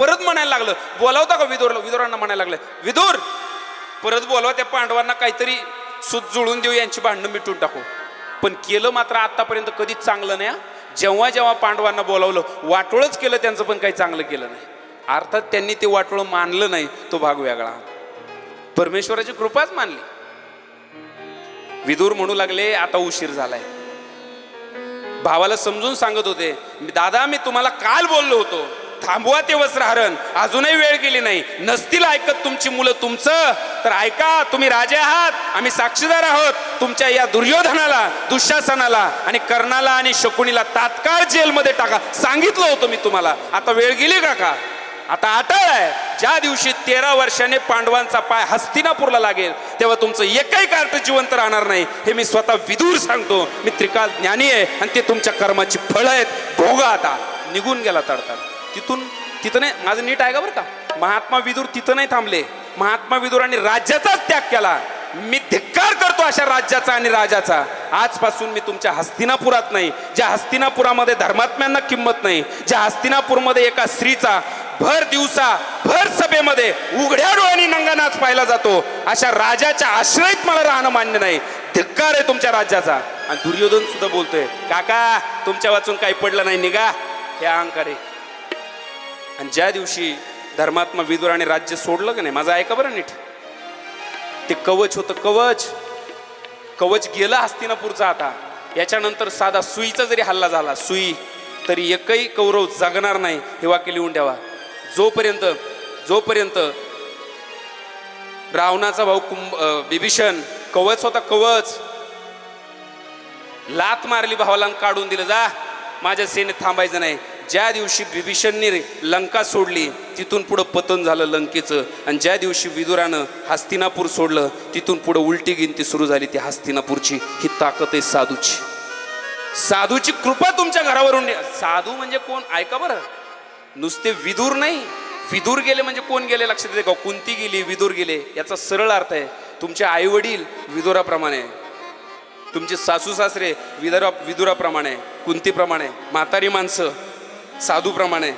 परत म्हणायला लागलं, बोलावता का विदुरला? विदुरांना म्हणायला लागलं, विदुर परत बोलावा, त्या पांडवांना काहीतरी सूत जुळून देऊ, यांची भांडणं मिटून टाकू. पण केलं मात्र आतापर्यंत कधीच चांगलं नाही. जेव्हा जेव्हा पांडवांना बोलावलं वाटोळच केलं, त्यांचं पण काही चांगलं केलं नाही. अर्थात त्यांनी ते वाटोळं मानलं नाही, तो भाग वेगळा. परमेश्वराची कृपाच मानली. विदुर म्हणू लागले, आता उशीर झालाय. भावाला समजून सांगत होते, दादा मी तुम्हाला काल बोललो होतो, थांबवा ते वस्त्रहरण, अजूनही वेळ गेली नाही. नसतील ऐकत तुमची मुलं तुमचं, तर ऐका, तुम्ही राजे आहात, आम्ही साक्षीदार आहोत. तुमच्या या दुर्योधनाला, दुःशासनाला आणि कर्णाला आणि शकुनीला तात्काळ जेलमध्ये टाका. सांगितलं होतं मी तुम्हाला. आता वेळ गेली का? आता अटळ आहे. ज्या दिवशी 13 वर्षाने पांडवांचा पाय हस्तिनापूरला लागेल, तेव्हा तुमचं एकही कार्ट जिवंत राहणार नाही. हे मी स्वतः विदुर सांगतो. मी त्रिकाल ज्ञानी आहे आणि ते तुमच्या कर्माची फळं आहेत. भोगा. आता निघून गेला तडतड. तिथं नाही, माझं नीट आहे का बरं का? महात्मा विदुर तिथं नाही थांबले. महात्मा विदुरांनी राज्याचाच त्याग केला. मी धिक्कार करतो अशा राज्याचा आणि राजाचा. आजपासून मी तुमच्या हस्तिनापुरात नाही, ज्या हस्तिनापुरामध्ये धर्मात्म्यांना किंमत नाही, ज्या हस्तिनापूरमध्ये एका स्त्रीचा भर दिवसा भर सभेमध्ये उघड्या डोळ्यांनी नंगा नाच पाहिला जातो, अशा राजाच्या आश्रयीत मला राहणं मान्य नाही. धिक्कार आहे तुमच्या राज्याचा. आणि दुर्योधन सुद्धा बोलतोय, काका तुमच्या वाचून काही पडलं नाही, निघा. हे अहंकार आहे. आणि ज्या दिवशी धर्मात्मा विदुराने राज्य सोडलं का नाही, माझं ऐका बरं नीट, ते कवच होतं, कवच गेलं हस्तिनापूरचा. आता याच्यानंतर साधा सुईचा जरी हल्ला झाला, सुई, तरी एकही कौरव जगणार नाही. हे वाक्य लिहून ठेवा. जोपर्यंत रावणाचा भाऊ बिभीषण, कवच होता, कवच, लात मारली भावाला, काढून दिलं, जा माझ्या सेनेत थांबायचं नाही. ज्या दिवशी बिभीषणने लंका सोडली, तिथून पुढं पतन झालं लंकेचं. आणि ज्या दिवशी विदुरानं हस्तिनापूर सोडलं, तिथून पुढं उलटी गिनती सुरू झाली ती हस्तिनापूरची. ही ताकद आहे साधूची. साधूची कृपा तुमच्या घरावरून. साधू म्हणजे कोण ऐका बरं, नुसते विदुर नाही. विदुर गेले म्हणजे कोण गेले लक्षात येते का? कुंती गेली, विदुर गेले. याचा सरळ अर्थ आहे, तुमचे आई वडील विदुराप्रमाणे, तुमचे सासू सासरे विदुराप्रमाणे, कुंतीप्रमाणे, म्हातारी माणसं साधूप्रमाणे.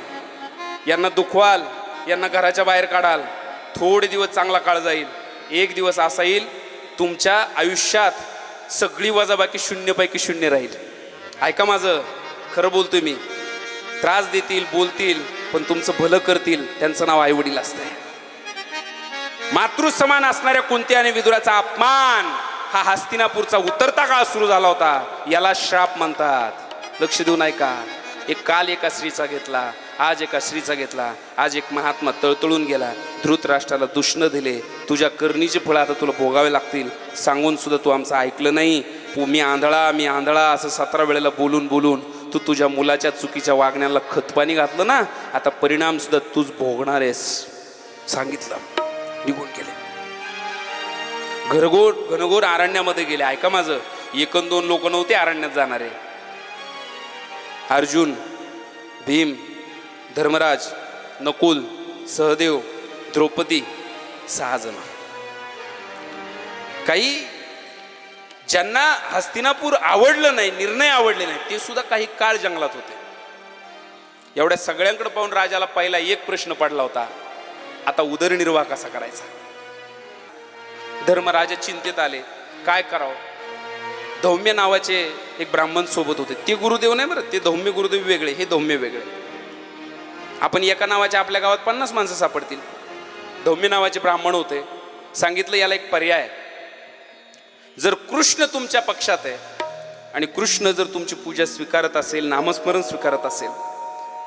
यांना दुखवाल, यांना घराच्या बाहेर काढाल. थोडे दिवस चांगला काळ जाईल. एक दिवस असा येईल तुमच्या आयुष्यात सगळी वजाबाकी 0पैकी 0 राहील. ऐका माझं, खरं बोलतोय मी. त्रास देतील, बोलतील, पण तुमचं भलं करतील. त्यांचं नाव आई वडील असतंय. मातृसमान असणाऱ्या कुंती आणि विदुराचा अपमान हा हस्तिनापूरचा उतरता काळ सुरू झाला होता. याला श्राप म्हणतात. लक्ष देऊन ऐका. एक काल एका स्त्रीचा घेतला, आज एका स्त्रीचा घेतला. आज एक महात्मा तळतळून गेला. धृतराष्ट्राला दूषणं दिले, तुझ्या करणीचे फळं आता तुला भोगावे लागतील. सांगून सुद्धा तू आमचं ऐकलं नाही. मी आंधळा असं 17 वेळेला बोलून तू तुझ्या मुलाच्या चुकीच्या वागण्याला खतपाणी घातलं ना, आता परिणाम सुद्धा तूच भोगणार आहेस. सांगितलं, निघून गेले. घनघोर अरण्यामध्ये गेले. ऐका माझं, 1-2 लोक नव्हते अरण्यात जाणारे. अर्जुन, भीम, धर्मराज, नकुल, सहदेव, द्रौपदी, 6 जण. काही ज्यांना हस्तिनापूर आवडलं नाही, निर्णय आवडले नाही, ते सुद्धा काही काळ जंगलात होते. एवढ्या सगळ्यांकडे पाहून राजाला पहिला एक प्रश्न पडला होता, आता उदरनिर्वाह कसा करायचा. धर्मराजा चिंतेत आले, काय करावं. धौम्य नावाचे एक ब्राह्मण सोबत होते. ते गुरुदेव नाही बरं, ते धौम्य गुरुदेव वेगळे, हे धौम्य वेगळे. आपण एका नावाच्या आपल्या गावात 50 माणसं सापडतील. धौम्य नावाचे ब्राह्मण होते. सांगितलं याला एक पर्याय, जर कृष्ण तुमच्या पक्षात आहे आणि कृष्ण जर तुमची पूजा स्वीकारत असेल, नामस्मरण स्वीकारत असेल,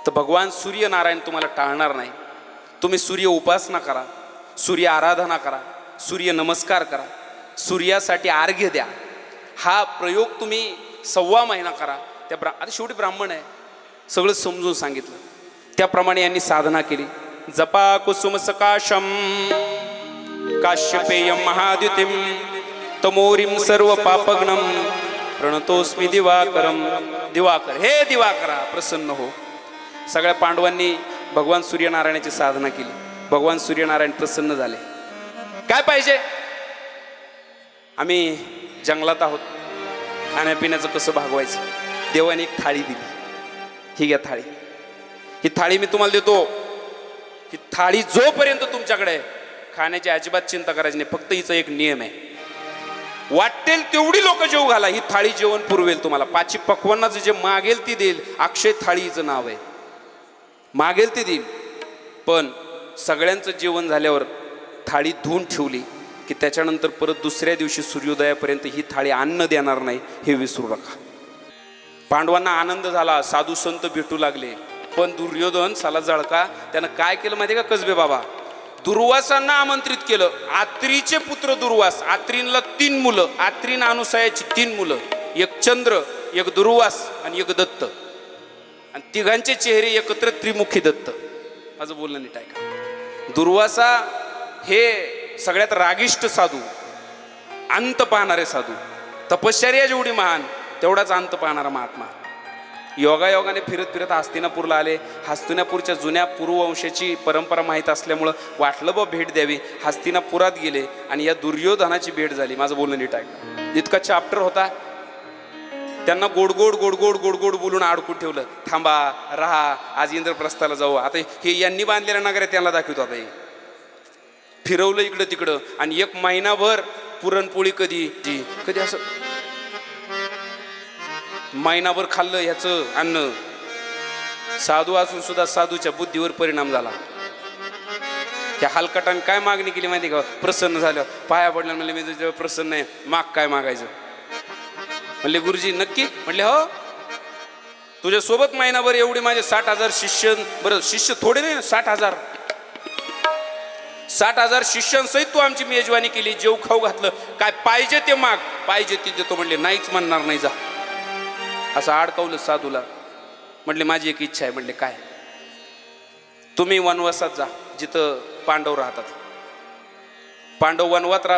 तर भगवान सूर्यनारायण तुम्हाला टाळणार नाही. तुम्ही सूर्य उपासना करा, सूर्य आराधना करा, सूर्य नमस्कार करा, सूर्यासाठी अर्घ्य द्या. हा प्रयोग तुम्ही 1.25 महिना करा. आता शेवटी ब्राह्मण आहे, सगळं समजून सांगितलं. त्याप्रमाणे यांनी साधना केली. जपा कुसुम सकाशम काश्यपेयम महाद्युतिम तमोरीम सर्व पापग्नम प्रणतोस्मी दिवाकरम. दिवाकर, हे दिवाकरा प्रसन्न हो. सगळ्या पांडवांनी भगवान सूर्यनारायणाची साधना केली. भगवान सूर्यनारायण प्रसन्न झाले. काय पाहिजे, आम्ही जंगलात आहोत, खाण्यापिण्याचं कसं भागवायचं. देवाने एक थाळी दिली, ही घ्या थाळी, ही थाळी मी तुम्हाला देतो. ही थाळी जोपर्यंत तुमच्याकडे आहे खाण्याची अजिबात चिंता करायची नाही. फक्त हिचा एक नियम आहे, वाटेल तेवढी लोक जेवू घाला, ही थाळी जेवण पुरवेल तुम्हाला. पाची पक्वांनाचं जे मागेल ती देईल. अक्षय थाळी हिचं नाव आहे, मागेल ती देईल. पण सगळ्यांचं जेवण झाल्यावर थाळी धुवून ठेवली की त्याच्यानंतर परत दुसऱ्या दिवशी सूर्योदयापर्यंत ही थाळी अन्न देणार नाही, हे विसरू नका. पांडवांना आनंद झाला, साधू संत भेटू लागले. पण दुर्योधन साला जळका त्यानं काय केलं माहिती का कसबे बाबा, दुर्वासांना आमंत्रित केलं. आत्रीचे पुत्र दुर्वास, आत्रींला 3 मुलं, आत्रीन अनुसयाची 3 मुलं, एक चंद्र, एक दुर्वास आणि एक दत्त, आणि तिघांचे चेहरे एकत्र त्रिमुखी दत्त. माझं बोलणं नीट ऐका. दुर्वासा हे सगळ्यात रागिष्ट साधू, अंत पाहणारे साधू. तपश्चर्या जेवढी महान तेवढाच अंत पाहणारा महात्मा. योगायोगाने फिरत फिरत हस्तिनापूरला आले. हस्तिनापूरच्या जुन्या पूर्ववंशाची परंपरा माहीत असल्यामुळं वाटलं बा भेट द्यावी. हस्तिनापुरात गेले आणि या दुर्योधनाची भेट झाली. माझं बोलणं नीट ऐका. इतका चॅप्टर होता, त्यांना गोडगोड गोडगोड गोडगोड बोलून अडकून ठेवलं. थांबा, राहा, आज इंद्रप्रस्थाला जाऊ. आता हे यांनी बांधलेल्या नगऱ्या त्यांना दाखवतो. आता हे फिरवलं इकडं तिकडं आणि 1 महिनाभर पुरणपोळी कधी कधी असं महिनाभर खाल्लं ह्याचं अन्न. साधू असून सुद्धा साधूच्या बुद्धीवर परिणाम झाला. त्या हलकटाने काय मागणी केली माहिती का, प्रसन्न झालं, पाया पडल्या. म्हणले मी तुझ्यावर प्रसन्न आहे, माग काय मागायचं. म्हणले गुरुजी नक्की. म्हणले हो, तुझ्यासोबत महिनाभर एवढे माझे 60,000 शिष्य, बरं शिष्य थोडे नाही, 60,000 शिष्यांसहित तू आमची मेजवानी केली, जेव खाऊ घातलं, काय पाहिजे ते माग, पाहिजे ते देतो. म्हणले नाहीच म्हणणार नाही, जा. असं अडकवलं साधूला. म्हटले माझी एक इच्छा आहे. म्हणले काय. तुम्ही वनवासात जा, जिथं पांडव राहतात. पांडव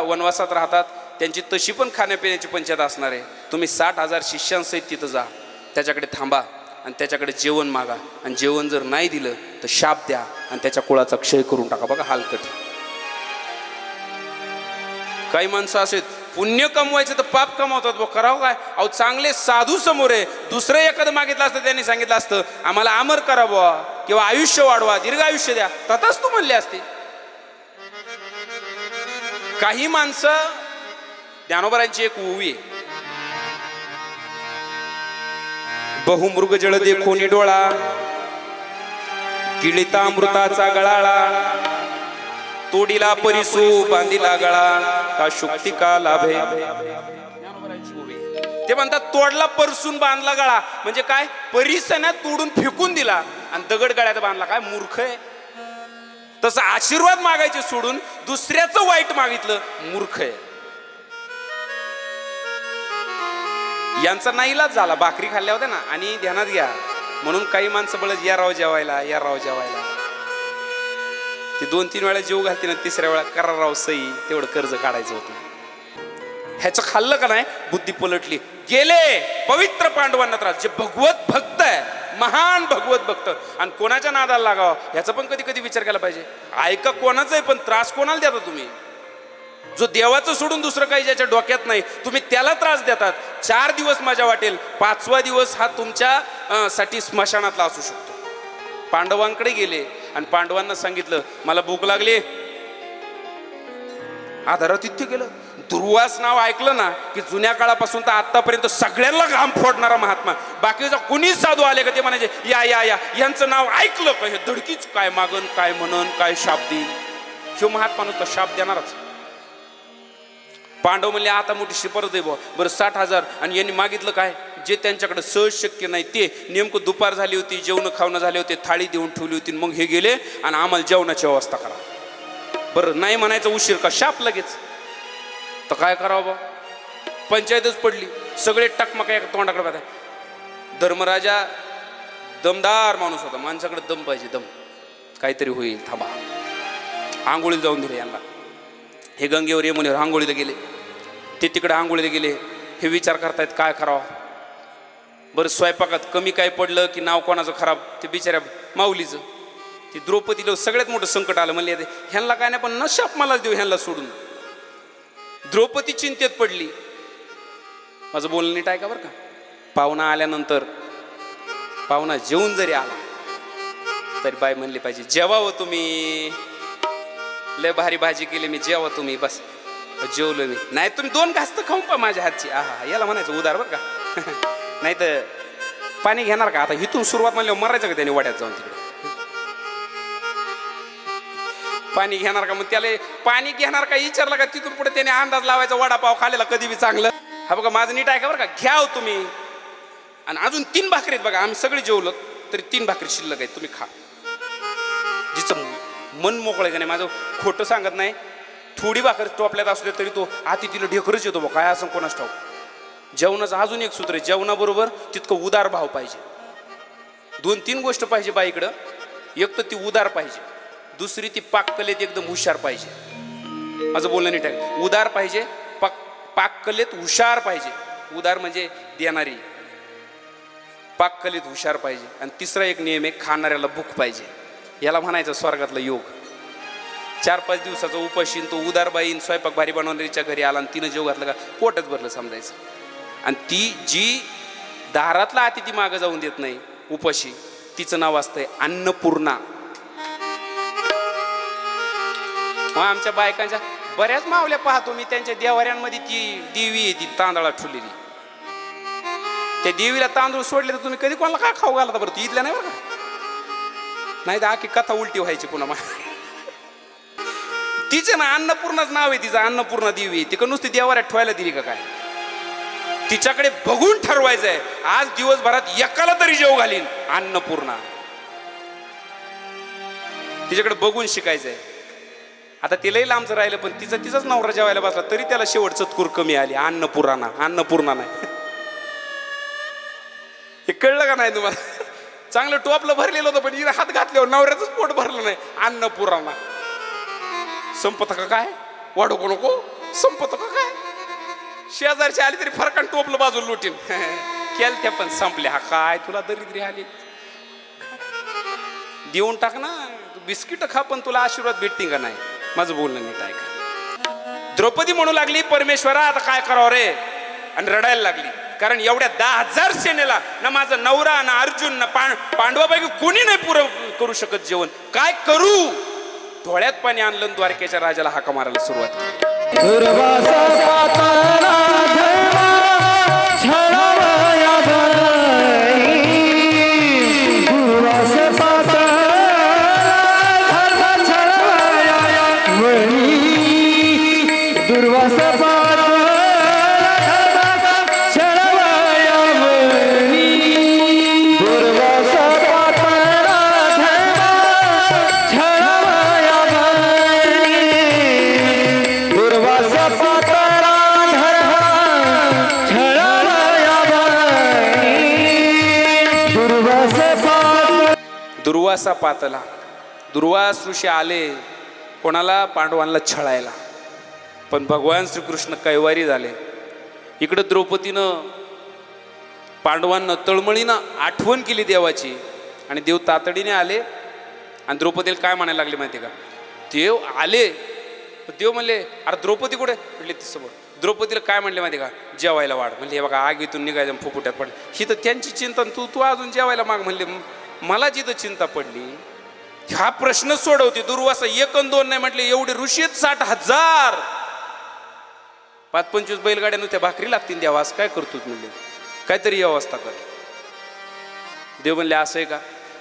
वनवासात राहतात, त्यांची तशी पण खाण्यापिण्याची पंचायत असणार आहे. तुम्ही 60,000 शिष्यांसहित तिथं जा, त्याच्याकडे थांबा आणि त्याच्याकडे जेवण मागा, आणि जेवण जर नाही दिलं तर शाप द्या आणि त्याच्या कुळाचा क्षय करून टाका. बघा हालकट. काही माणसं असे पुण्य कमवायचं तर पाप कमवतात. बघ करावं काय. अहो चांगले साधू समोर आहे, दुसरं एखादं मागितलं असतं त्यांनी सांगितलं असतं आम्हाला अमर करा बुवा, किंवा आयुष्य वाढवा, दीर्घ आयुष्य द्या, तथाच तू म्हणले असते. काही माणसं, ज्ञानोबरांची एक ओवी आहे, बहुमृग जळ देखोनी डोळा, गिळिता अमृताचा गळाळा, तोडीला परिसू बांधिला गळा, का शुक्ती का लाभे. ते म्हणतात तोडला परसून बांधला गळा, म्हणजे काय, परिसण्यात तोडून फेकून दिला आणि दगड गळ्यात बांधला. काय मूर्ख आहे. तसं आशीर्वाद मागायचे सोडून दुसऱ्याचं वाईट मागितलं, मूर्ख आहे. यांचा नाईलाज झाला, भाकरी खाल्ल्या होत्या ना, आणि ध्यानात घ्या म्हणून काही माणसं बळच या राव जेवायला, या राव जेवायला. ती 2-3 वेळा जेव घालते ना, 3ऱ्या वेळा करा राव सई, तेवढं कर्ज काढायचं होतं. ह्याचं खाल्लं का नाही, बुद्धी पलटली. गेले पवित्र पांडवांना त्रास. जे भगवत भक्त आहे, महान भगवत भक्त, आणि कोणाच्या नादाला लागावं ह्याचा पण कधी कधी विचार केला पाहिजे. ऐका कोणाचं आहे, पण त्रास कोणाला देता तुम्ही. जो देवाचं सोडून दुसरं काही ज्याच्या डोक्यात नाही, तुम्ही त्याला त्रास देतात. 4 दिवस मजा वाटेल, 5वा दिवस हा तुमच्या साठी स्मशानातला असू शकतो. पांडवांकडे गेले आणि पांडवांना सांगितलं मला भूक लागली. आधारातिथ्य केलं. दुर्वास नाव ऐकलं ना की जुन्या काळापासून तर आतापर्यंत सगळ्यांना घाम फोडणारा महात्मा. बाकीचा कुणीच साधू आले का ते म्हणायचे या या या, यांचं नाव ऐकलं का हे धडकीच काय मागन, काय म्हणन, काय शाप देईल. शिव महात्मा नुसता शाप देणारच. पांडव म्हणले आता मोठी शिपर दे बा. बरं 60,000, आणि यांनी मागितलं काय, जे त्यांच्याकडे सहज शक्य नाही ते. नेमकं दुपार झाली होती, जेवण खावणं झाले होते, थाळी देऊन ठेवली होती. मग हे गेले आणि आम्हाला जेवणाची व्यवस्था करा. बरं नाही म्हणायचं उशीर का, शाप लगेच. तर काय करावं बा, पंचायतच पडली. सगळे टकमका एका तोंडाकडे पाहताय. धर्मराजा दमदार माणूस होता, माणसाकडे दम पाहिजे, दम, काहीतरी होईल, थांबा. आंघोळीला जाऊन दिले यांना. हे गंगेवर यमुनेवर आंघोळीला गेले. ते तिकडे आंघोळीला गेले. हे विचार करतायत काय करावं. बरं स्वयंपाकात कमी काय पडलं की नाव कोणाचं खराब, ते बिचाऱ्या माऊलीचं. ती द्रौपदीला सगळ्यात मोठं संकट आलं. म्हणले ह्यांना काय नाही, पण न शाप मलाच देऊ ह्यांना सोडून. द्रौपदी चिंतेत पडली. माझं बोलणं नीट ऐका बरं का. पाहुणा आल्यानंतर, पाहुणा जेवून जरी आला तरी बाई म्हणली पाहिजे जेवावं तुम्ही, लय भारी भाजी केली मी, जेवा तुम्ही. बस जेवलो मी. नाही तुम्ही 2 घास तर खाऊन पा माझ्या हातची. आहा, याला म्हणायचं उदार बरं का. नाही तर पाणी घेणार का आता, इथून सुरुवात म्हणल्यावर मरायचं का त्याने वड्यात जाऊन तिकडे. पाणी घेणार का, मग त्याला पाणी घेणार का विचारलं का तिथून पुढे त्याने अंदाज लावायचा वडापाव खाल्लेला कधी बी चांगलं. हा बघा माझं नीट आहे का बरं का, घ्या हो तुम्ही. आणि अजून 3 भाकरी आहेत बघा, आम्ही सगळे जेवलो तरी 3 भाकरी शिल्लक आहेत, तुम्ही खा. जिचं मन मोकळं का नाही, माझं खोटं सांगत नाही. थोडी भाकर टोपल्यात असू दे तरी तो आती तिला ढेकरच येतो बघ, काय असं कोणाच ठाऊक. जेवणाचं अजून एक सूत्र आहे, जेवणाबरोबर तितकं उदार भाव पाहिजे. 2-3 गोष्ट पाहिजे बाईकडं. एक तर ती उदार पाहिजे, दुसरी ती पाककलेत एकदम हुशार पाहिजे. माझं बोलणं नीट आहे. उदार पाहिजे, पाककलेत हुशार पाहिजे. उदार म्हणजे देणारी, पाककलेत हुशार पाहिजे. आणि तिसरा एक नियम आहे, खाणाऱ्याला भूक पाहिजे. याला म्हणायचं स्वर्गातलं योग. 4-5 दिवसाचा उपाशीन तो उदार बाईन स्वयंपाक भारी बनवणारीच्या घरी आला आणि तिनं जेव घातलं का पोटच भरलं समजायचं. आणि ती जी दारातला अतिथी मागं जाऊन देत नाही उपाशी, तिचं नाव असतंय अन्नपूर्णा. आमच्या बायकांच्या बऱ्याच मावल्या पाहतो मी, त्यांच्या देवाऱ्यांमध्ये ती देवी आहे, ती तांदळा ठुलेली. त्या देवीला तांदूळ सोडले तर तुम्ही कधी कोणाला काय खाऊ घालता बरं, ती इथल्या नाही बरं का. नाही तर आखी कथा उलटी व्हायची पुन्हा. तिचे ना अन्नपूर्णाच नाव आहे तिचं, अन्नपूर्णा देवी. ती का नुसती देवाऱ्यात ठेवायला दिली का काय, तिच्याकडे बघून ठरवायचं आहे आज दिवसभरात एकाला तरी जेव घालीन अन्नपूर्णा. तिच्याकडे बघून शिकायचंय. आता तिलाही लांबचं राहिलं पण तिचाच नवरा जेवायला बसला तरी त्याला शेवट चतकूर कमी आली, अन्नपूर्णा नाही. हे कळलं का नाही तुम्हाला. चांगलं टोपलं भरलेलं होतं पण हिने हात घातल्यावर नवऱ्याचंच पोट भरलं नाही. अन्नपूर्णा संपत का काय, वाढू को नको, संपत का काय. शेजारची आली तरी फरकान टोपलं बाजूला लुटीन. केल त्या पण संपल्या. हा काय तुला दरिद्री आली, देऊन टाक ना, बिस्किट खा पण तुला आशीर्वाद भेटतील का नाही. माझं बोलणं नीट आहे का. द्रौपदी म्हणू लागली परमेश्वरा आता काय करावं रे, आणि रडायला लागली. कारण एवढ्या 10,000 सेनेला ना माझा नवरा ना अर्जुन ना पांडवापैकी कोणी नाही पुरं करू शकत जेवण, काय करू. डोळ्यात पाणी आणलं, द्वारकेच्या राजाला हाका मारायला सुरुवात केली. दुर्वासा पातला. दुर्वास ऋषी आले कोणाला, पांडवांना छळायला. पण भगवान श्रीकृष्ण कैवारी झाले. इकडं द्रौपदीनं पांडवांना तळमळीनं आठवण केली देवाची, आणि देव तातडीने आले. आणि द्रौपदीला काय म्हणायला लागले माहिती का, देव आले. देव म्हणले अरे द्रौपदी कुठे, म्हटले ती समोर. द्रौपदीला काय म्हणले माहिती का, जेवायला वाढ. म्हणले हे बघा आगीतून निघायचं फुफुट्यात पडले. ही तर त्यांची चिंता, तू अजून जेवायला माग. म्हणले मला जिथं चिंता पडली. हा प्रश्न सोडवते. दुर्वासा 1 अन 2 नाही म्हटले, एवढे ऋषी 60,000. 5-25 बैलगाड्या नुसत्या भाकरी लागतील देवा, असं काय करतो म्हणले, काहीतरी व्यवस्था कर. देव म्हणले असं आहे का.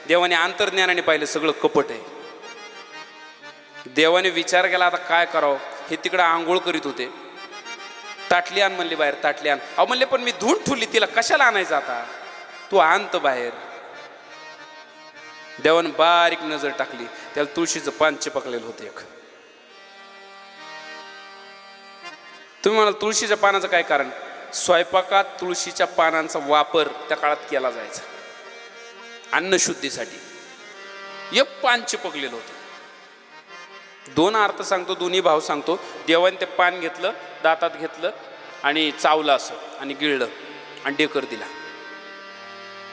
देवाने अंतर्ज्ञानाने पाहिलं सगळं कपट आहे. देवाने विचार केला आता काय करावं. हे तिकडं आंघोळ करीत होते. ताटली आण म्हणले बाहेर, ताटली आण. अहो म्हणले पण मी धुवून ठेवली, तिला कशाला आणायचं आता, तू आणत बाहेर. देवाने बारीक नजर टाकली, त्याला तुळशीचं पान चिपकलेलं होतं एक. तुम्ही म्हणाल तुळशीच्या पानाचं काय कारण, स्वयंपाकात तुळशीच्या पानांचा वापर त्या काळात केला जायचा अन्नशुद्धीसाठी. एक पान चिपकलेलं होतं. 2 अर्थ सांगतो, दोन्ही भाव सांगतो. देवाने ते पान घेतलं, दातात घेतलं आणि चावलं असं आणि गिळलं आणि डेकर दिला.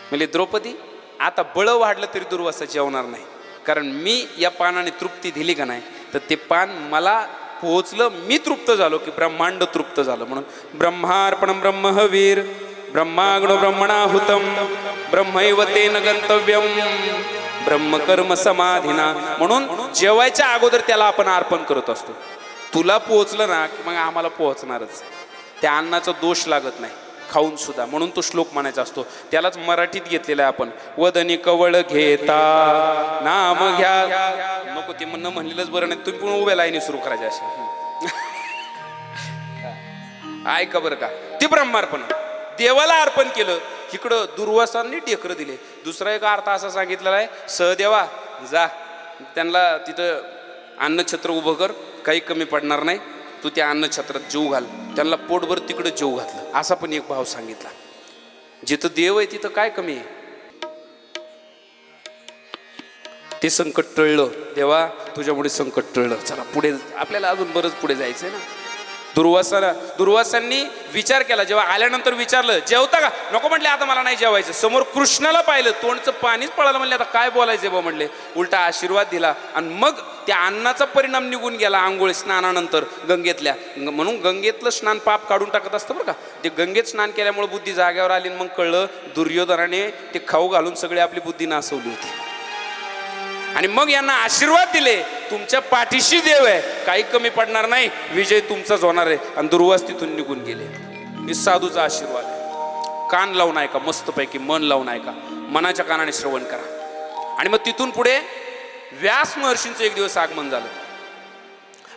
म्हणजे द्रौपदी आता बळ वाढलं तरी दुर्वासा जेवणार नाही, कारण मी या पानाने तृप्ती दिली का नाही तर ते पान मला पोहोचलं, मी तृप्त झालो की ब्रह्मांड तृप्त झालं. म्हणून ब्रह्मार्पणं ब्रह्महवीर ब्रह्माग्नो ब्रह्मणाहुतं ब्रह्मैव तेन गंतव्यम ब्रह्मकर्म समाधीना. म्हणून जेवायच्या अगोदर त्याला आपण अर्पण करत असतो. तुला पोहोचलं ना की मग आम्हाला पोहोचणारच. त्या अन्नाचा दोष लागत नाही खाऊन सुद्धा. म्हणून तो श्लोक म्हणायचा असतो. त्यालाच मराठीत घेतलेला आहे आपण. वदनी कवळ घेता नाम घ्या. नको ते म्हणणं म्हणलेलंच बरं नाही. तुम्ही पण उभ्या लाईनी सुरू करायचे असे. ऐका बरं का, ते ब्रह्मार्पण देवाला अर्पण केलं. इकडं दुर्वासांनी ढेकरं दिले. दुसरा एक अर्थ असा सांगितलेला आहे, सहदेवा जा त्यांना तिथं अन्नछत्र उभं कर, काही कमी पडणार नाही. तू त्या अन्नछत्रात जीव घाल. त्यांना पोटभर तिकडं जीव घातलं. असा पण एक भाव सांगितला. जिथं देव आहे तिथं काय कमी आहे. ते संकट टळलं. देवा तुझ्यामुळे संकट टळलं. चला पुढे, आपल्याला अजून बरंच पुढे जायचंय ना. दुर्वासांनी विचार केला. जेव्हा आल्यानंतर विचारलं जेवता का, नको म्हटले आता मला नाही जेवायचं. समोर कृष्णाला पाहिलं, तोंडचं पाणीच पळालं. म्हणले आता काय बोलायचं बा म्हणले. उलटा आशीर्वाद दिला आणि मग त्या अन्नाचा परिणाम निघून गेला आंघोळ स्नानानंतर गंगेतल्या. म्हणून गंगेतलं स्नान पाप काढून टाकत असतं बरं का. ते गंगेत स्नान केल्यामुळे बुद्धी जाग्यावर आली. मग कळलं दुर्योधनाने ते खाऊ घालून सगळी आपली बुद्धी नासवली होती. आणि मग यांना आशीर्वाद दिले, तुमच्या पाठीशी देव आहे, काही कमी पडणार नाही, विजय तुमचाच होणार आहे. आणि दुर्वास तिथून निघून गेले. हे साधूचा आशीर्वाद आहे. कान लावून ऐका, मस्तपैकी मन लावून ऐका, मनाच्या कानाने श्रवण करा. आणि मग तिथून पुढे व्यास महर्षींचं एक दिवस आगमन झालं.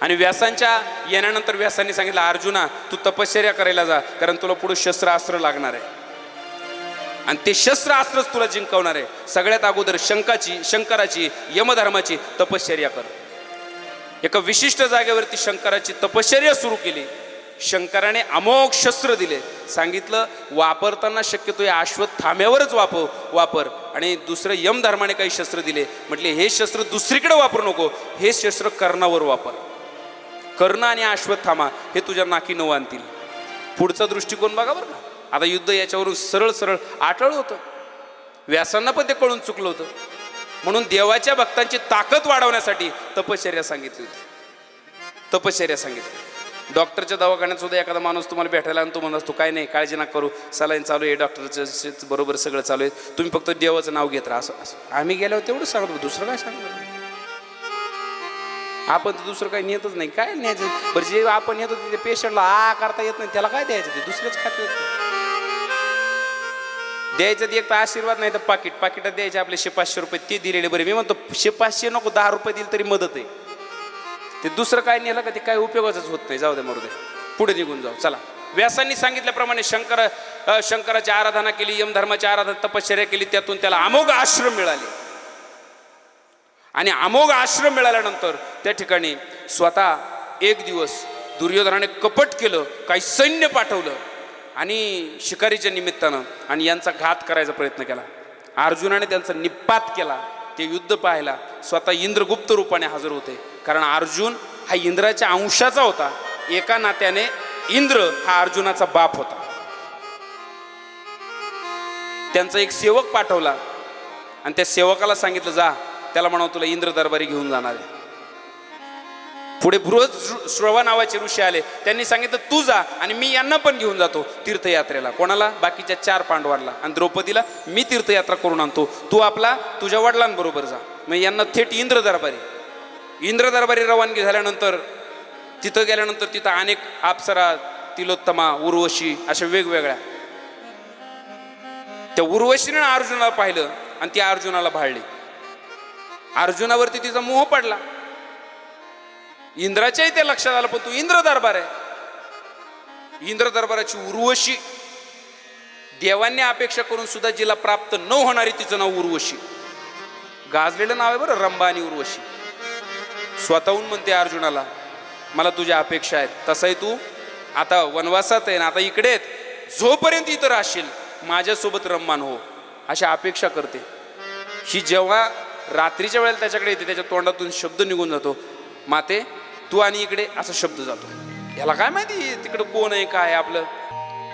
आणि व्यासांच्या येण्यानंतर व्यासांनी सांगितलं, अर्जुना तू तपश्चर्या करायला जा, कारण तुला पुढे शस्त्रास्त्र लागणार आहे आणि ते शस्त्रास्त्रच तुला जिंकवणार आहे. सगळ्यात अगोदर शंकराची यमधर्माची तपश्चर्या कर. एका विशिष्ट जागेवरती शंकराची तपश्चर्या सुरू केली. शंकराने अमोघ शस्त्र दिले. सांगितलं वापरताना शक्यतो या अश्वत्थाम्यावरच वापर. आणि दुसरं यमधर्माने काही शस्त्र दिले. म्हटले हे शस्त्र दुसरीकडे वापरू नको, हे शस्त्र कर्णावर वापर. कर्ण आणि अश्वत्थामा हे तुझ्या नाकी नऊ आणतील. पुढचा दृष्टिकोन बघा बरं का. आता युद्ध याच्यावरून सरळ आटळ होतं. व्यासांना पण ते कळून चुकलं होतं. म्हणून देवाच्या भक्तांची ताकद वाढवण्यासाठी तपश्चर्या सांगितली होती. तपश्चर्या सांगितली. डॉक्टरच्या दवाखान्यात सुद्धा एखादा माणूस तुम्हाला भेटायला आणि तो म्हणत तू काय नाही काळजी नका करू, सलाईन चालू आहे, डॉक्टरचं बरोबर सगळं चालू आहे, तुम्ही फक्त देवाचं नाव घेत राहा. असं आम्ही गेल्यावर तेवढं सांगतो, दुसरं काय सांगतो आपण. तर दुसरं काही नेतच नाही. काय न्यायचं बरं, जे आपण येतो ते पेशंटला करता येत नाही, त्याला काय द्यायचं, ते दुसरेच खाते द्यायचं. ते एक तर आशीर्वाद नाही तर पाकिटात द्यायचे आपले 500 रुपये, ते दिलेले बरे. मी म्हणतो 500 नको, 10 रुपये दिले तरी मदत आहे. ते दुसरं काय नेलं का ते काय उपयोगाचंच होत नाही. जाऊ दे मरू दे, पुढे निघून जाऊ. चला, व्यासांनी सांगितल्याप्रमाणे शंकराची आराधना केली, यमधर्माची आराधना तपश्चर्या केली. त्यातून त्याला अमोघ आश्रम मिळाले. आणि अमोघ आश्रम मिळाल्यानंतर त्या ठिकाणी स्वतः एक दिवस दुर्योधनाने कपट केलं, काही सैन्य पाठवलं आणि शिकारीच्या निमित्तानं आणि यांचा घात करायचा प्रयत्न केला. अर्जुनाने त्यांचा निपात केला. ते युद्ध पाहायला स्वतः इंद्रगुप्त रूपाने हजर होते. कारण अर्जुन हा इंद्राच्या अंशाचा होता. एका नात्याने इंद्र हा अर्जुनाचा बाप होता. त्यांचा एक सेवक पाठवला आणि त्या सेवकाला सांगितलं जा, त्याला म्हणावं तुला इंद्र दरबारी घेऊन जाणार आहे. पुढे बृहस्रवा नावाचे ऋषी आले. त्यांनी सांगितलं तू जा आणि मी यांना पण घेऊन जातो तीर्थयात्रेला. कोणाला? बाकीच्या 4 पांडवांना. आणि द्रौपदीला मी तीर्थयात्रा करून आणतो, तू आपला तुझ्या वडिलांबरोबर जा. मग यांना थेट इंद्र दरबारी रवानगी झाल्यानंतर तिथं गेल्यानंतर तिथं अनेक अप्सरा, तिलोत्तमा, उर्वशी अशा वेगवेगळ्या. त्या उर्वशीने अर्जुनाला पाहिलं आणि ती अर्जुनाला भाळली. अर्जुनावरती तिचा मोह पडला. इंद्राच्याही ते लक्षात आलं, पण तू इंद्र दरबार आहे. इंद्र दरबाराची उर्वशी, देवांनी अपेक्षा करून सुद्धा जिला प्राप्त न होणारी, तिचं नाव उर्वशी. गाजलेलं नाव आहे बरं, रंभा आणि उर्वशी. स्वतःहून म्हणते अर्जुनाला मला तुझ्या अपेक्षा आहेत. तसाही तू आता वनवासात आहे ना, आता इकडे आहेत, जोपर्यंत इथं राहशील माझ्यासोबत रम्मान हो, अशा अपेक्षा करते. ही जेव्हा रात्रीच्या वेळेला त्याच्याकडे येते, त्याच्या तोंडातून शब्द निघून जातो, माते तू आणि इकडे असा शब्द जातो. याला काय माहिती तिकडे कोण आहे काय आपलं.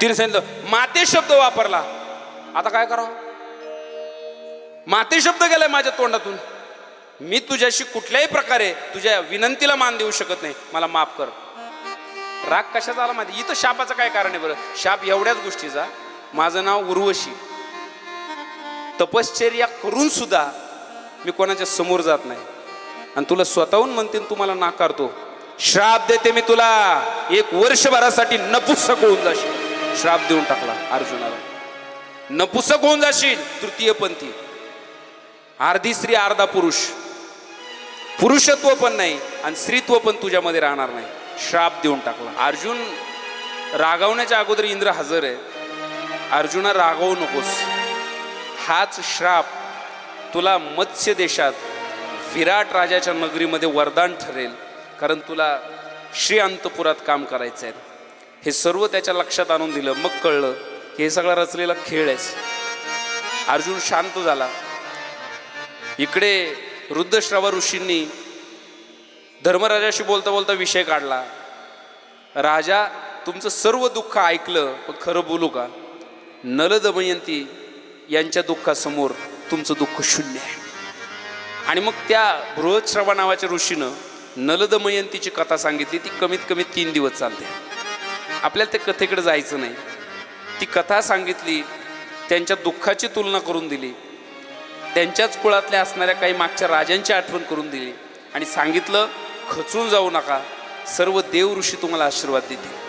तिने सांगितलं माते शब्द वापरला, आता काय करावं. माते शब्द गेलाय माझ्या तोंडातून, मी तुझ्याशी कुठल्याही प्रकारे तुझ्या विनंतीला मान देऊ शकत नाही, मला माफ कर. राग कशाचा आला माहिती. इथं शापाचं काय कारण आहे बरं. शाप एवढ्याच गोष्टीचा, माझं नाव उर्वशी, तपश्चर्या करून सुद्धा मी कोणाच्या समोर जात नाही. आणि तुला स्वतःहून म्हणते तुम्हाला नाकारतो. श्राप देते मी तुला, 1 वर्षभरासाठी नपुसक होऊन जाशील. श्राप देऊन टाकला अर्जुनाला. नपुसक होऊन जाशील, तृतीयपंथी, अर्धी स्त्री अर्धा पुरुष. पुरुषत्व पण नाही आणि स्त्रीत्व पण तुझ्यामध्ये राहणार नाही. श्राप देऊन टाकला. अर्जुन रागावण्याच्या अगोदर इंद्र हजर आहे. अर्जुना रागवू नकोस. हाच श्राप तुला मत्स्य देशात विराट राजाच्या नगरीमध्ये वरदान ठरेल. कारण तुला श्री अंतपुरात काम करायचं आहे. हे सर्व त्याच्या लक्षात आणून दिलं. मग कळलं की हे सगळा रचलेला खेळ आहे. अर्जुन शांत झाला. इकडे रुद्रश्रवा ऋषींनी धर्मराजाशी बोलता बोलता विषय काढला. राजा, तुमचं सर्व दुःख ऐकलं, पण खरं बोलू का, नल दमयंती यांच्या दुःखासमोर तुमचं दुःख शून्य आहे. आणि मग त्या बृहश्रवा नावाच्या ऋषीनं नलदमयंतीची कथा सांगितली. ती कमीत कमी 3 दिवस चालते. आपल्याला त्या कथेकडे जायचं नाही. ती कथा सांगितली, त्यांच्या दुःखाची तुलना करून दिली, त्यांच्याच कुळातल्या असणाऱ्या काही मागच्या राजांची आठवण करून दिली आणि सांगितलं, खचून जाऊ नका, सर्व देव ऋषी तुम्हाला आशीर्वाद देतील.